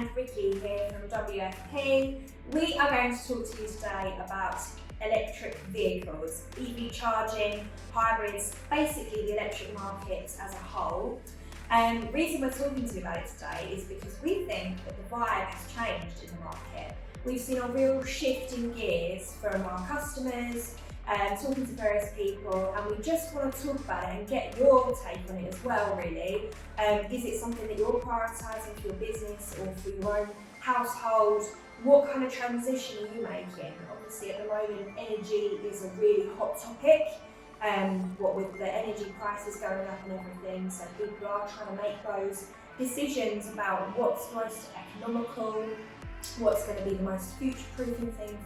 and Ricky here from WFP. We are going to talk to you today about electric vehicles, EV charging, hybrids, basically the electric market as a whole. The reason we're talking to you about it today is because we think that the vibe has changed in the market. We've seen a real shift in gears from our customers, talking to various people, and we just want to talk about it and get your take on it as well, really. Is it something that you're prioritising for your business or for your own household? What kind of transition are you making? Obviously at the moment energy is a really hot topic, what with the energy prices going up and everything, so people are trying to make those decisions about what's most economical, what's going to be the most future-proofing thing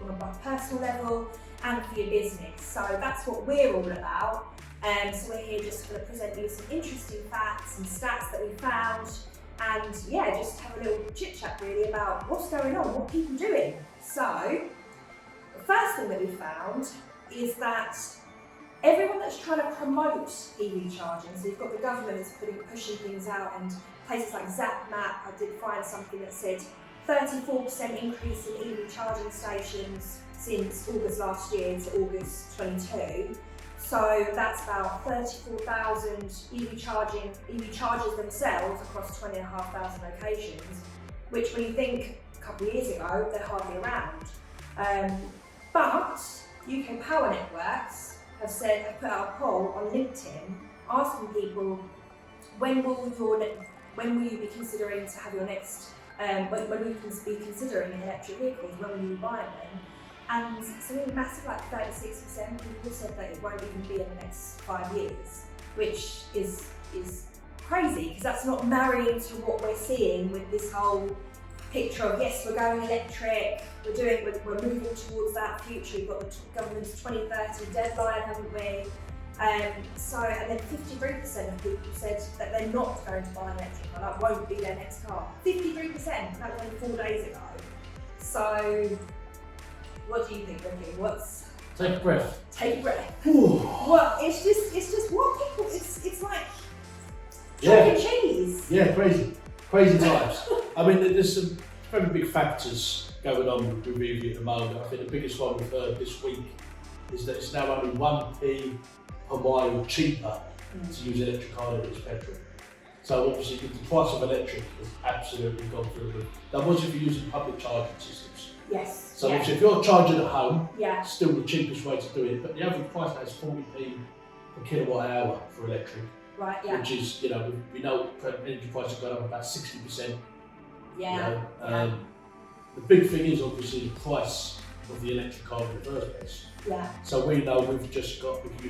on a personal level and for your business. So that's what we're all about. So we're here just to present you some interesting facts and stats that we found, and yeah, just have a little chit-chat really about what's going on, what people are doing. So the first thing that we found is that everyone that's trying to promote EV charging, so you've got the government that's pushing things out, and places like ZapMap, I did find something that said 34% increase in EV charging stations since August last year to August 22. So that's about 34,000 EV chargers themselves across 20,500 locations, which when you think a couple of years ago, they're hardly around. But UK Power Networks have put out a poll on LinkedIn asking people, when will you be considering to have your next when we can be considering electric vehicles, when will you be buying them? And so we had a massive, like 36% people said that it won't even be in the next 5 years, which is crazy, because that's not marrying to what we're seeing with this whole picture of, yes, we're going electric, we're moving towards that future. We've got the government's 2030 deadline, haven't we? And then 53% of people said that they're not going to buy an electric car, that won't be their next car. 53%, that was only 4 days ago. So, what do you think, Ricky? Take a breath. Take a breath. Ooh. Well, it's just what people, it's like chalk and cheese. Yeah, crazy times. I mean, there's some very big factors going on with EV at the moment. I think the biggest one we've heard this week is that it's now only 1p per mile cheaper to use electric car than it is petrol. So obviously the price of electric has absolutely gone through the roof. That was if you're using public charging systems. Yes. So obviously if you're charging at home, yeah, it's still the cheapest way to do it, but the average price now is 40p per kilowatt hour for electric. Right, yeah. Which is, we know energy prices have gone up about 60%. Yeah. The big thing is obviously the price of the electric car in the first place. Yeah. So we know we can use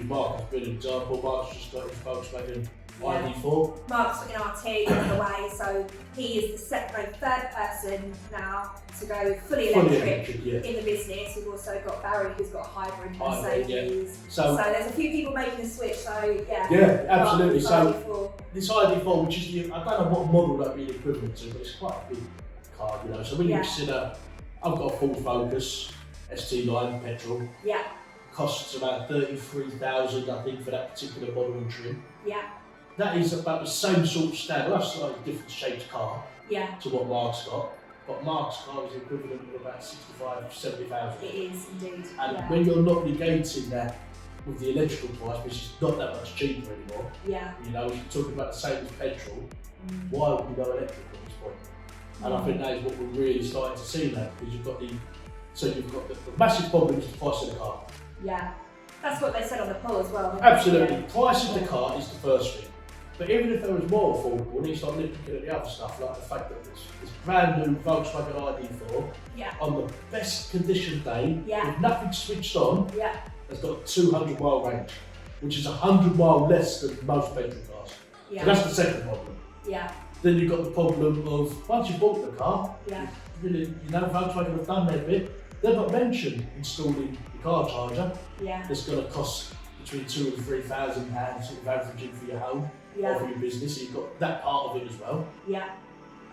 Mark as a good example. Mark's just got his Volkswagen ID4. Mark's in our team on the way, so he is the third person now to go fully electric in the business. We've also got Barry, who's got a hybrid Mercedes. Yeah. So there's a few people making the switch, so yeah. Yeah, absolutely. So ID4. This ID4, which is, I don't know what model that'd be the equivalent to, but it's quite a big car, So when you consider, I've got a Ford Focus, ST line petrol. Yeah. Costs about 33,000, I think, for that particular model and trim. Yeah. That is about the same sort of standard. That's a slightly different shaped car to what Mark's got. But Mark's car is equivalent of about 65,000 to 70,000. It is indeed. And when you're not negating that with the electrical price, which is not that much cheaper anymore. Yeah. If you're talking about the same as petrol, why would you go electric at this point? And I think that is what we're really starting to see now, because you've got the massive problem is the price of the car. Yeah, that's what they said on the poll as well. Absolutely, price of the car is the first thing. But even if there was more affordable, you start looking at the other stuff, like the fact that this brand new Volkswagen ID4 on the best condition day, with nothing switched on, has got a 200 mile range, which is 100 mile less than most petrol cars. So that's the second problem. Yeah. Then you've got the problem of, once you've bought the car, Volkswagen have done their bit. They've not mentioned installing the car charger. That's going to cost between £2,000 and £3,000 sort of averaging for your home or for your business. So you've got that part of it as well.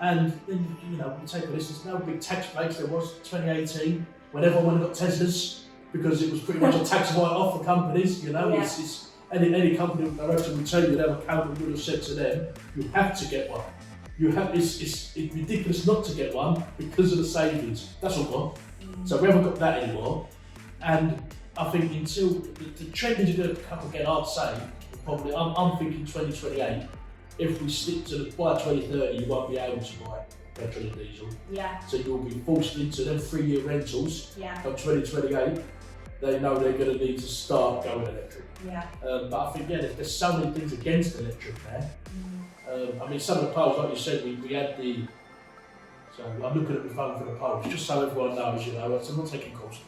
And then you take a listen. There's no big tax breaks. There was 2018 when everyone got Teslas, because it was pretty much a tax write-off for companies. It's any company director would tell you, their accountant would have said to them, you have to get one. it's ridiculous not to get one because of the savings. That's all gone. So we haven't got that anymore. And I think until the trend is going to come again, I'd say, probably, I'm thinking 2028. If we stick to by 2030, you won't be able to buy petrol and diesel. Yeah. So you'll be forced into them 3-year rentals. Yeah. By 2028, they know they're going to need to start going electric. Yeah. But I think, there's so many things against electric now. I mean, some of the polls, like you said, we had the. So I'm looking at the phone for the polls, just so everyone knows, so I'm not taking calls.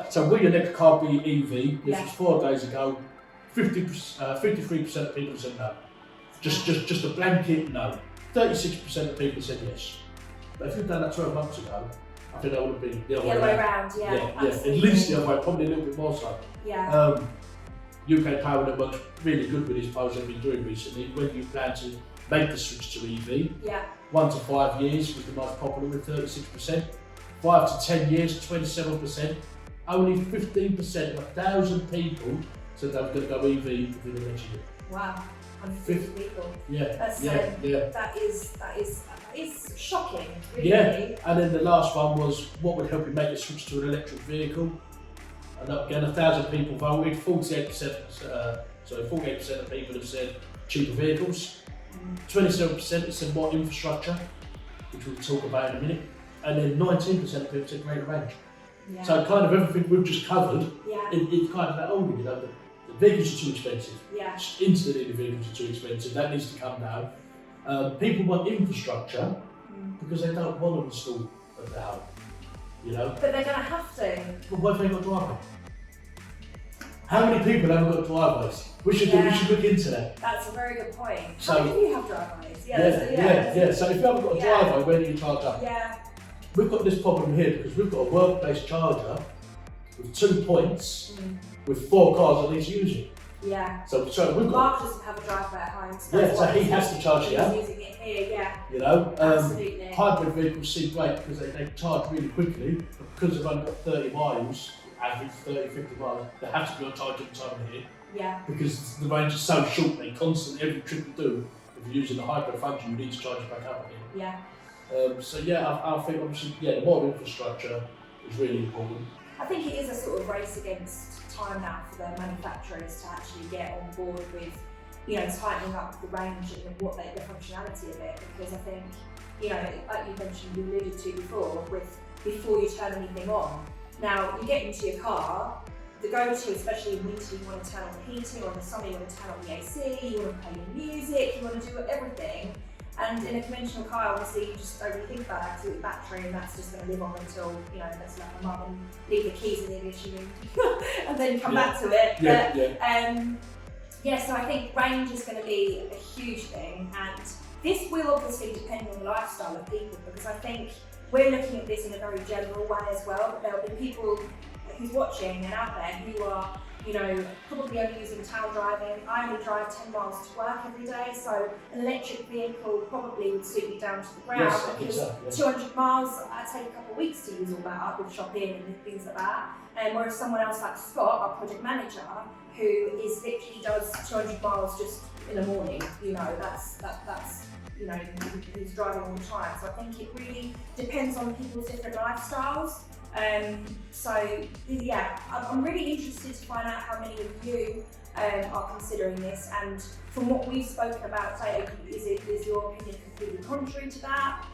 So will your next car be EV? This was 4 days ago. 53% of people said no. Just a blanket no. 36% of people said yes. But if you'd done that 12 months ago, I think that would have been the other way around. Yeah, at least the other way, probably a little bit more so. Yeah. UK Power Network's really good with these polls they've been doing recently. When you plan to make the switch to EV, 1 to 5 years was the most popular with 36%. 5 to 10 years, 27%. Only 15% of 1,000 people said they were going to go EV within the next year. Wow, 150 people. Yeah, That's, That is shocking, really. Yeah, and then the last one was what would help you make a switch to an electric vehicle. And again, 1,000 people voted. 48% of people have said cheaper vehicles. 27% have said more infrastructure, which we'll talk about in a minute. And then 19% of people said greater range. Yeah. So kind of everything we've just covered, yeah. it's kind of that, the vehicles are too expensive. Yeah. Instantly the vehicles are too expensive, that needs to come down. People want infrastructure because they don't want to install at their home, But they're going to have to. But what if they've got a driveway? How many people haven't got driveways? We should look into that. That's a very good point. So, how many do you have driveways? Yeah. So if you haven't got a driveway, where do you charge up? Yeah. We've got this problem here because we've got a work-based charger with 2 points with 4 cars that he's using. Yeah. So we've got. Mark doesn't have a driveway at home. So he has to charge it out. He's using it here, Absolutely. Hybrid vehicles seem great because they charge really quickly, but because they've only got 30 miles, average 30, 50 miles, they have to be on charge every time they're here. Yeah. Because the range is so short, they constantly, every trip you do, if you're using the hybrid function, you need to charge it back up again. Yeah. I think obviously, the more infrastructure is really important. I think it is a sort of race against time now for the manufacturers to actually get on board with, tightening up the range and the functionality of it. Because I think, like you mentioned, you alluded to before you turn anything on. Now you get into your car, the go-to, especially in winter, you want to turn on the heating, or in the summer you want to turn on the AC, you want to play your music, you want to do everything. And in a conventional car, obviously, you just don't really think about that because it's battery and that's just going to live on until, that's like a mum and leave the keys in the ignition room and then come back to it. So I think range is going to be a huge thing, and this will obviously depend on the lifestyle of people, because I think we're looking at this in a very general way as well, but there'll be people who's watching and out there who are probably only using town driving. I only drive 10 miles to work every day, so an electric vehicle probably would suit me down to the ground, because 200 miles, I take a couple of weeks to use all that up with shopping and things like that. Whereas someone else like Scott, our project manager, who is literally does 200 miles just in the morning, that's he's driving all the time. So I think it really depends on people's different lifestyles. I'm really interested to find out how many of you are considering this, and from what we've spoken about today, is your opinion completely contrary to that?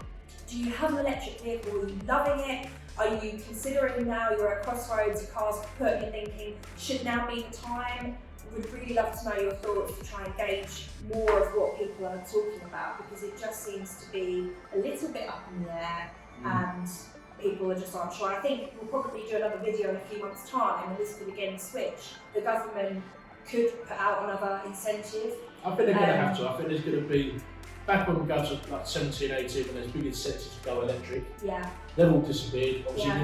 Do you have an electric vehicle? Are you loving it? Are you considering now you're at crossroads, your car's kaput, and you're thinking, should now be the time? We'd really love to know your thoughts to try and gauge more of what people are talking about, because it just seems to be a little bit up in the air and people are just aren't sure. I think we'll probably do another video in a few months' time and this could again switch. The government could put out another incentive. I think they're going to have to. I think there's going to be, back when we go to like 17, 18, when there's big incentives to go electric, they've all disappeared. Obviously,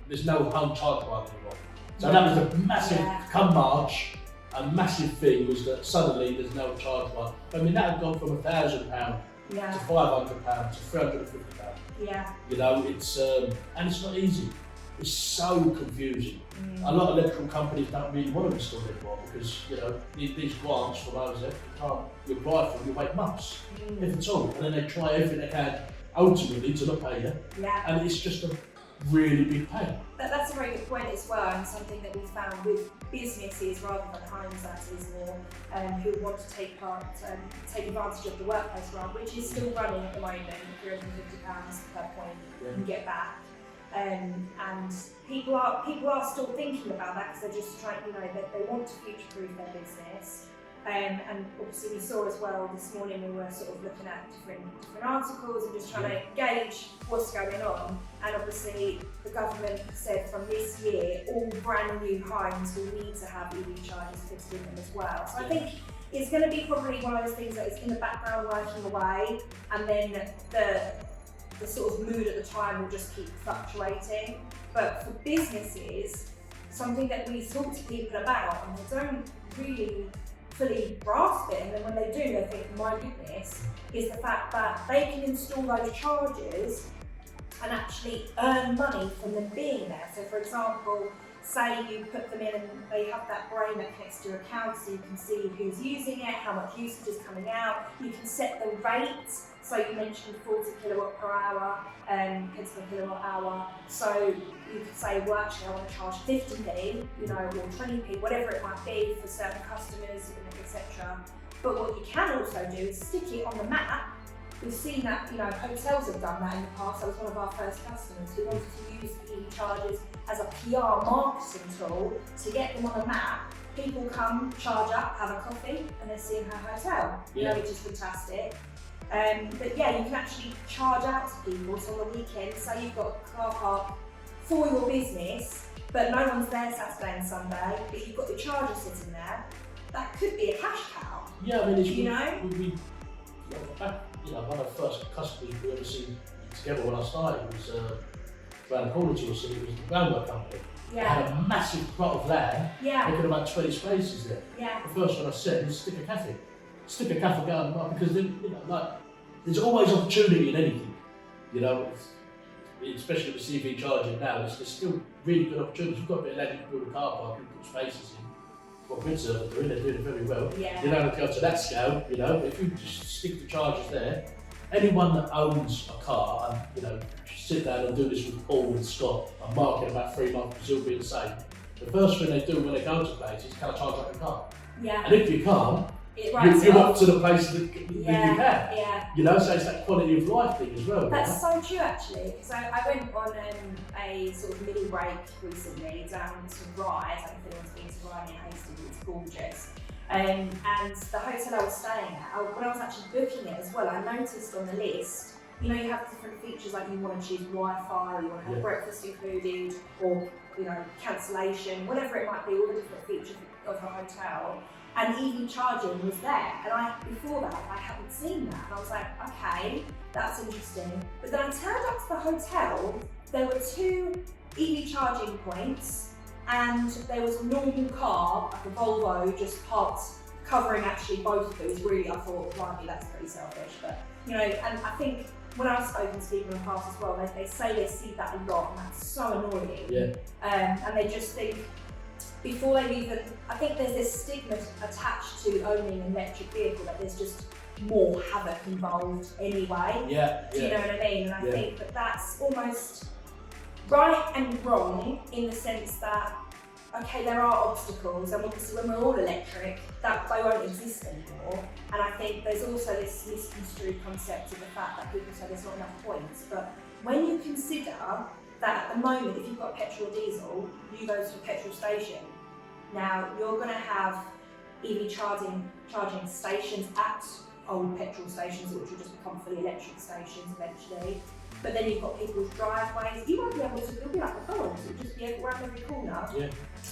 there's no home charge point anymore. So that was a massive, come March, a massive thing was that suddenly there's no charge point. I mean, that had gone from £1,000 to £500 to £350. Yeah. It's and it's not easy. It's so confusing. A lot of electrical companies don't really want to install it anymore because, you know, these grants from OZF, you apply for them, you wait months, if at all. And then they try everything they can ultimately to not pay you. Yeah. And it's just a really big pain. That's a very good point as well, and something that we found with businesses rather than homes, that is more, who want to take advantage of the workplace grant, which is still running at the moment, £350 per point you can get back. And people are still thinking about that because they're just trying, you know, they want to future-proof their business. And obviously we saw as well this morning, we were sort of looking at different articles and just trying to gauge what's going on. And obviously the government said from this year, all brand new homes will need to have EV chargers fitted in them as well. So I think it's going to be probably one of those things that is in the background working away, and then the sort of mood at the time will just keep fluctuating. But for businesses, something that we talk to people about and they don't really fully grasp it, and then when they do they think, my goodness, is the fact that they can install those chargers and actually earn money from them being there. So for example, say you put them in and they have that brain that connects to your account, so you can see who's using it, how much usage is coming out. You can set the rate. So you mentioned 40 kilowatt per hour, pence per kilowatt hour. So you could say, well, actually, I want to charge 50p, you know, or 20p, whatever it might be for certain customers, etc. But what you can also do is stick it on the map. We've seen that, you know, hotels have done that in the past. That was one of our first customers who wanted to use EV chargers as a PR marketing tool to get them on a map. People come, charge up, have a coffee, and they're seeing her hotel, you know, which is fantastic. But yeah, you can actually charge out to people. So on the weekend, say you've got a car park for your business, but no one's there Saturday and Sunday, but you've got your charger sitting there. That could be a cash cow. Yeah, I mean, it's, you know, one of the first customers we ever seen together when I started was around the corner to us, and it was the groundwork company. Yeah. They had a massive plot of land, yeah. making about 20 spaces there. Yeah. The first one I said was stick a cafe going on, because then, you know, like, there's always opportunity in anything, you know, especially with CV charging now. There's still really good opportunities. You've got a bit of land, you can build a car park, you can put spaces in. What grids are doing, they're doing it very well. Yeah. You don't have to go to that scale, you know. If you just stick the chargers there, anyone that owns a car, and you know, sit down and do this with Paul and Scott, and Mark in about 3 months, because it'll be the same. The first thing they do when they go to places is, can I charge up your car? Yeah. And if you can't, you're up to the place that you can. Yeah. You know, so it's that quality of life thing as well. That's so true, actually, because I went on a sort of mini break recently down to Rye. I don't know if anyone's been to Rye near Hastings, it's gorgeous. And the hotel I was staying at, when I was actually booking it as well, I noticed on the list, you know, you have different features, like you want to choose Wi-Fi, you want to have breakfast included, or, you know, cancellation, whatever it might be, all the different features of the hotel. And EV charging was there, and before that I hadn't seen that, and I was like, okay, that's interesting. But then I turned up to the hotel, there were 2 EV charging points, and there was a normal car, like a Volvo, just parked, covering actually both of those. Really, I thought, blimey, that's pretty selfish, but you know, and I think when I've spoken to people in the past as well, they say they see that a lot, and that's so annoying. Yeah. And they just think, before they even, I think there's this stigma attached to owning an electric vehicle, that there's just more havoc involved anyway. Yeah. Do you know what I mean? And I think that that's almost right and wrong, in the sense that, okay, there are obstacles, and obviously when we're all electric, that they won't exist anymore. And I think there's also this misconstrued concept of the fact that people say there's not enough points, but when you consider that at the moment, if you've got petrol or diesel, you go to a petrol station. Now, you're going to have EV charging stations at old petrol stations, which will just become fully electric stations eventually. But then you've got people's driveways. You won't be able to, it'll be like McDonald's, it'll just be around every corner. Yeah.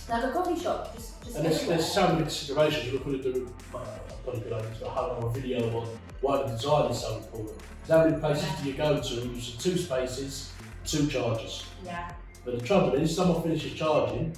Like a coffee shop, just and there's so many considerations. We're going to do, I've got a good idea, a whole other video on why the design is so important. How many places do you go to and use 2 spaces, 2 chargers? Yeah. But the trouble is, someone finishes charging,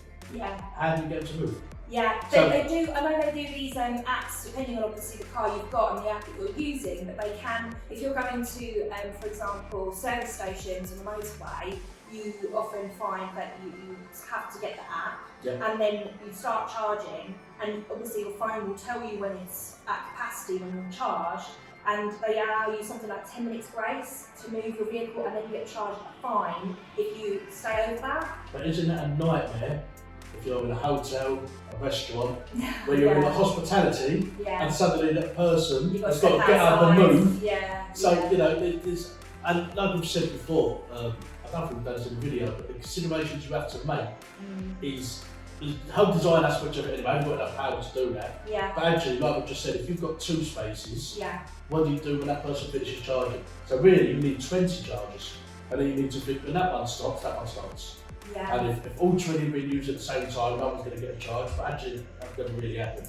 how do you get them to move? Yeah, they do. I know they do these apps, depending on obviously the car you've got and the app that you're using, but they can, if you're going to, for example, service stations on the motorway, you often find that you have to get the app, Yeah. and then you start charging, and obviously your phone will tell you when it's at capacity, when you're charged, and they allow you something like 10 minutes grace to move your vehicle, and then you get charged a fine if you stay over that. But isn't that a nightmare if you're in a hotel, a restaurant, where you're in the hospitality, and suddenly that person has got to get up and move? So, you know, it's, and like we've said before, I don't think we've done this in the video, but the considerations you have to make is the whole design aspect of it anyway. I haven't got enough power to do that. But actually, like we just said, if you've got 2 spaces, what do you do when that person finishes charging? So really, you need 20 chargers, and then you need to think when that one stops, that one starts. And if all 20 are being used at the same time, no one's going to get a charge, but actually that doesn't really happen.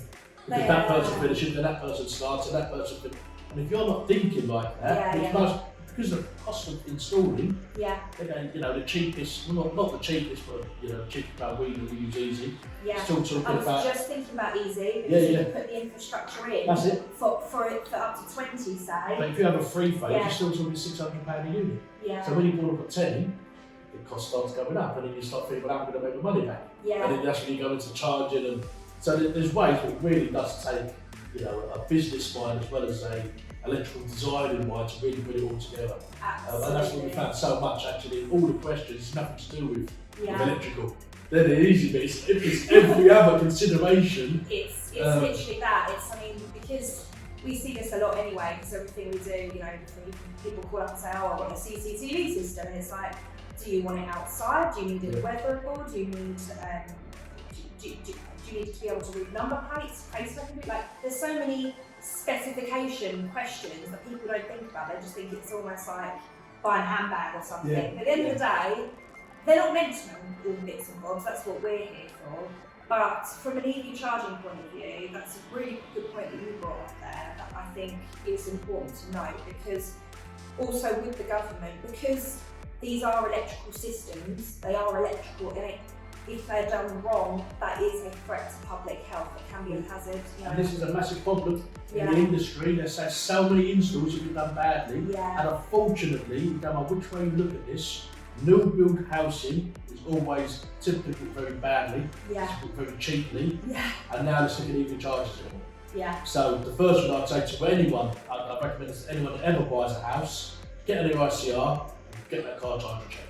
Because that person finishes, then that person starts, and that person finishes. And if you're not thinking like that, because of the cost of installing, they're going, you know, the cheapest, well, not the cheapest, but you know, the cheapest about we use Easy. Still talking I was about. just thinking about Easy, because you can put the infrastructure in. That's it. For up to 20, say. But if you have a free phase, you're still talking £600 a unit. So when you bought up at 10, the cost starts going up, and then you start thinking, well, I'm going to make the money back. And then that's when you go into charging, and so there's ways, but it really does take, you know, a business mind as well as a electrical designing mind to really put it all together. And that's what we found so much actually. All the questions, nothing to do with electrical. They're the easy bits. It's every other consideration. It's literally that. I mean, because we see this a lot anyway, because everything we do, you know, people call up and say, oh, I want a CCTV system, and it's like, do you want it outside? Do you need it weatherable? Do you need do you need to be able to read number plates, face tracking? Like, there's so many specification questions that people don't think about. They just think it's almost like buying a handbag or something. But at the end of the day, they're not meant to know all the bits and bobs. That's what we're here for. But from an EV charging point of view, that's a really good point that you brought up there that I think is important to note, because also with the government, because these are electrical systems, they are electrical, and if they're done wrong, that is a threat to public health. It can be a hazard. You know. And this is a massive problem in the industry. There's so many installs that have been done badly, and unfortunately, no matter which way you look at this, new build housing is always typically built very badly, it's built very cheaply, and now they're sticking EV chargers in. So the first one I'd say to anyone, I recommend to anyone that ever buys a house, get an ICR and get that car charger checked.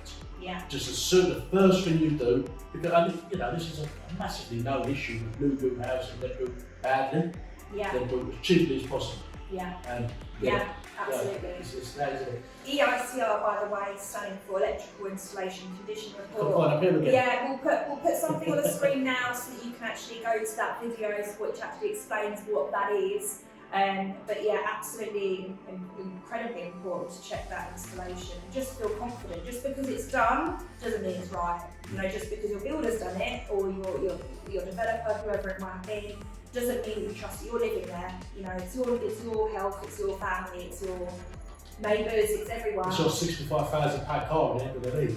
Just as soon, the first thing you do, because you know, this is a massively known issue with new build housing. They're built badly, they're built as cheaply as possible. Absolutely. It's that, isn't it? EICR, by the way, standing for Electrical Installation Condition Report. We'll put something on the screen now so that you can actually go to that video which actually explains what that is. But yeah, absolutely incredibly important to check that installation. Just feel confident. Just because it's done doesn't mean it's right. You know, just because your builder's done it or your developer, whoever it might be, doesn't mean you trust that you're living there. You know, it's your health, it's your family, it's your neighbours, it's everyone. It's your £65,000 car at the end of the day.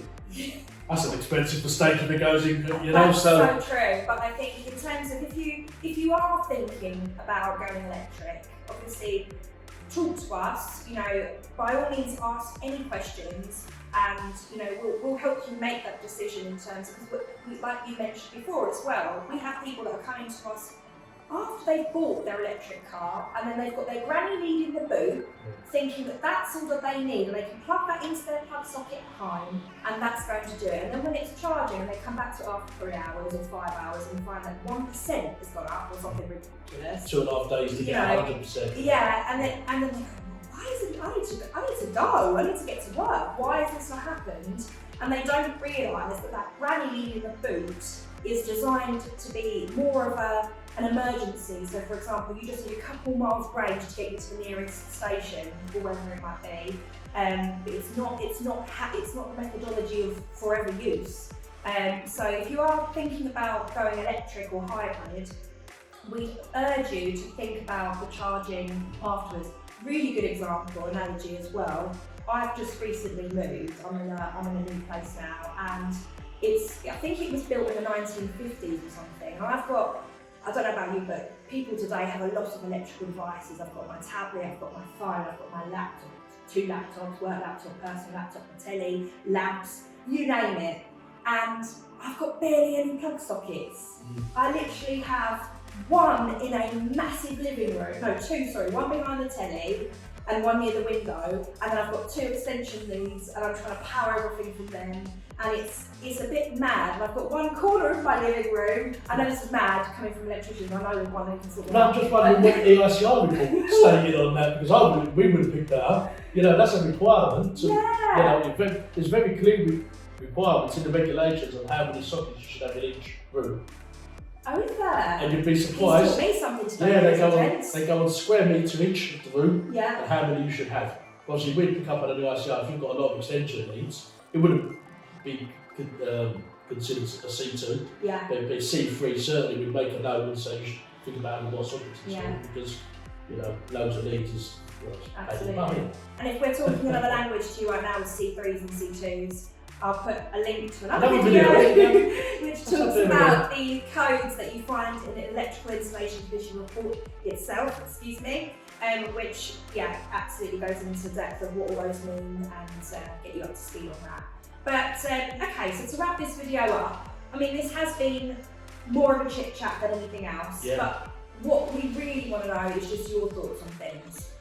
That's an expensive mistake if it goes in, you know. That's so true. But I think in terms of if you are thinking about going electric, obviously talk to us. You know, by all means ask any questions, and you know we'll help you make that decision in terms of, like you mentioned before as well. We have people that are coming to us after they've bought their electric car, and then they've got their granny lead in the boot, thinking that that's all that they need, and they can plug that into their plug socket at home, and that's going to do it. And then when it's charging, and they come back to it after 3 hours or 5 hours and find that 1% has gone up or something ridiculous. 2.5 days to get 100%. And then they go, why is it? I need to go. I need to get to work. Why has this not happened? And they don't realise that granny lead in the boot is designed to be more of an emergency. So for example, you just need a couple miles range to get you to the nearest station, or wherever it might be. But it's not the methodology of forever use. So if you are thinking about going electric or hybrid, we urge you to think about the charging afterwards. Really good example, analogy as well. I've just recently moved. I'm in a new place now, and I think it was built in the 1950s or something. And I don't know about you, but people today have a lot of electrical devices. I've got my tablet, I've got my phone, I've got my laptop, 2 laptops, work laptop, personal laptop, my telly, lamps. you name it. And I've got barely any plug sockets. I literally have one in a massive living room, no, two, sorry, one behind the telly and one near the window, and then I've got two extension leads and I'm trying to power everything from them, and it's a bit mad. And I've got one corner of my living room. I know this is mad coming from electricians, I know one who can sort of. I'm just wondering what EICR report stated on that, because we would have picked that up. You know, that's a requirement. To, yeah. You know, there's very clear requirements in the regulations on how many sockets you should have in each room. Oh, is there? And you'd be surprised. It's taught me something today. Yeah, they go on square metre each of the room, yeah, and how many you should have. Obviously, we'd pick up on an EICR if you've got a lot of extension needs. It wouldn't be considered a C2. Yeah. But C3 certainly would make a note and say you should think about having more sockets installed, because you know, loads of needs is absolutely. money. And if we're talking another language to you right now with C3s and C2s, I'll put a link to another video which talks about the codes that you find in the electrical installation condition report itself, which absolutely goes into depth of what all those mean and get you up to speed on that. But okay, so to wrap this video up, I mean, this has been more of a chit chat than anything else, but what we really want to know is just your thoughts on things.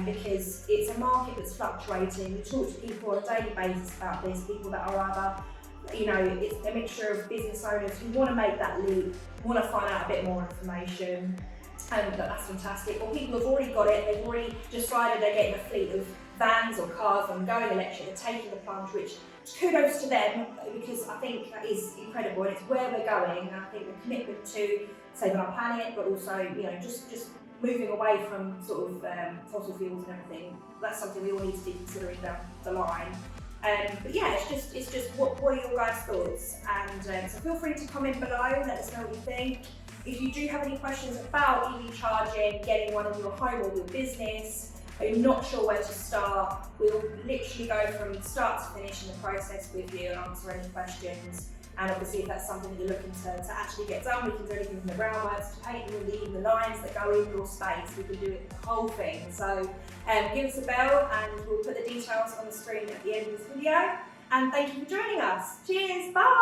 Because it's a market that's fluctuating. We talk to people on a daily basis about this, people that are either, you know, it's a mixture of business owners who want to make that leap, want to find out a bit more information, and that's fantastic. Or people who've already got it, they've already decided they're getting a fleet of vans or cars and going electric, they're taking the plunge, which kudos to them, because I think that is incredible and it's where we're going. And I think the commitment to saving our planet, but also, you know, just moving away from sort of fossil fuels and everything, that's something we all need to be considering down the line. But yeah, it's just what are your guys' thoughts? And so feel free to comment below, let us know what you think. If you do have any questions about EV charging, getting one in your home or your business, or you're not sure where to start, we'll literally go from start to finish in the process with you and answer any questions. And obviously, if that's something that you're looking to actually get done, we can do anything from the groundworks to painting the lines that go in your space. We can do it the whole thing. So give us a bell and we'll put the details on the screen at the end of this video. And thank you for joining us. Cheers, bye.